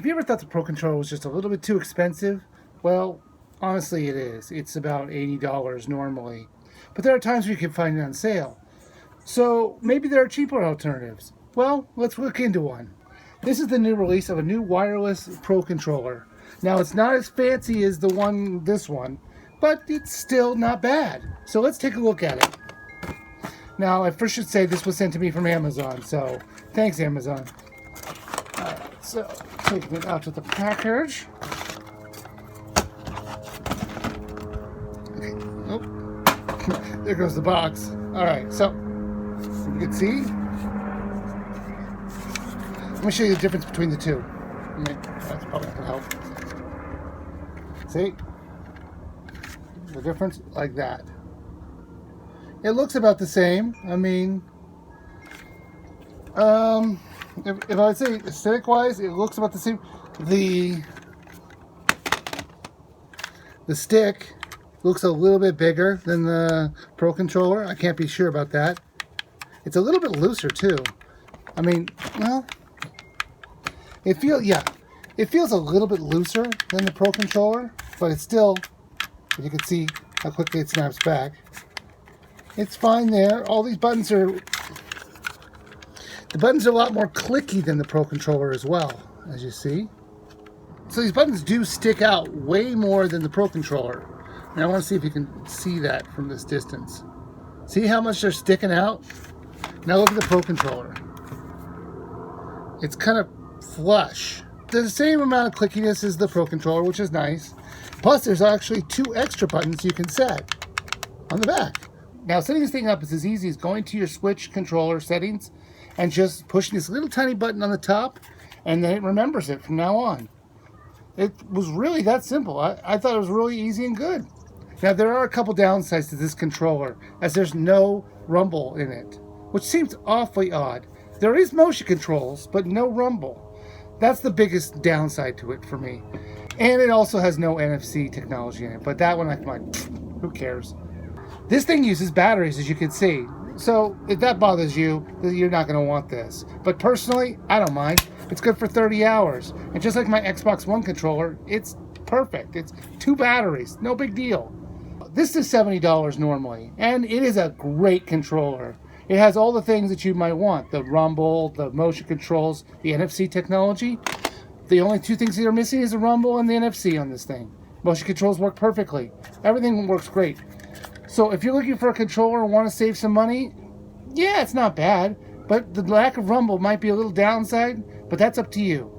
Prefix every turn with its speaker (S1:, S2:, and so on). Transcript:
S1: Have you ever thought the Pro Controller was just a little bit too expensive? Well, honestly it is. It's about $80 normally. But there are times where you can find it on sale. So maybe there are cheaper alternatives. Well, let's look into one. This is the new release of a new wireless Pro Controller. Now it's not as fancy as this one, but it's still not bad. So let's take a look at it. Now I first should say this was sent to me from Amazon, so thanks Amazon. So taking it out of the package. Okay. Oh, there goes the box. All right, so you can see. Let me show you the difference between the two. That's probably not gonna help. See the difference like that. It looks about the same. I mean, if I would say aesthetic-wise, it looks about the same. The stick looks a little bit bigger than the Pro Controller. I can't be sure about that. It's a little bit looser too. I mean, well, it feels a little bit looser than the Pro Controller, but it's still, you can see how quickly it snaps back. It's fine there. All these buttons are, the buttons are a lot more clicky than the Pro Controller as well, as you see. So these buttons do stick out way more than the Pro Controller. And I want to see if you can see that from this distance. See how much they're sticking out? Now look at the Pro Controller. It's kind of flush. There's the same amount of clickiness as the Pro Controller, which is nice. Plus there's actually 2 extra buttons you can set on the back. Now setting this thing up is as easy as going to your Switch controller settings and just pushing this little tiny button on the top, and then it remembers it from now on. It was really that simple. I thought it was really easy and good. Now there are a couple downsides to this controller, as there's no rumble in it, which seems awfully odd. There is motion controls, but no rumble. That's the biggest downside to it for me. And it also has no NFC technology in it, but that one I'm like, who cares? This thing uses batteries, as you can see. So if that bothers you, you're not going to want this. But personally, I don't mind. It's good for 30 hours. And just like my Xbox One controller, it's perfect. It's 2 batteries, no big deal. This is $70 normally, and it is a great controller. It has all the things that you might want. The rumble, the motion controls, the NFC technology. The only 2 things that are missing is the rumble and the NFC on this thing. Motion controls work perfectly. Everything works great. So if you're looking for a controller and want to save some money, yeah, it's not bad. But the lack of rumble might be a little downside, but that's up to you.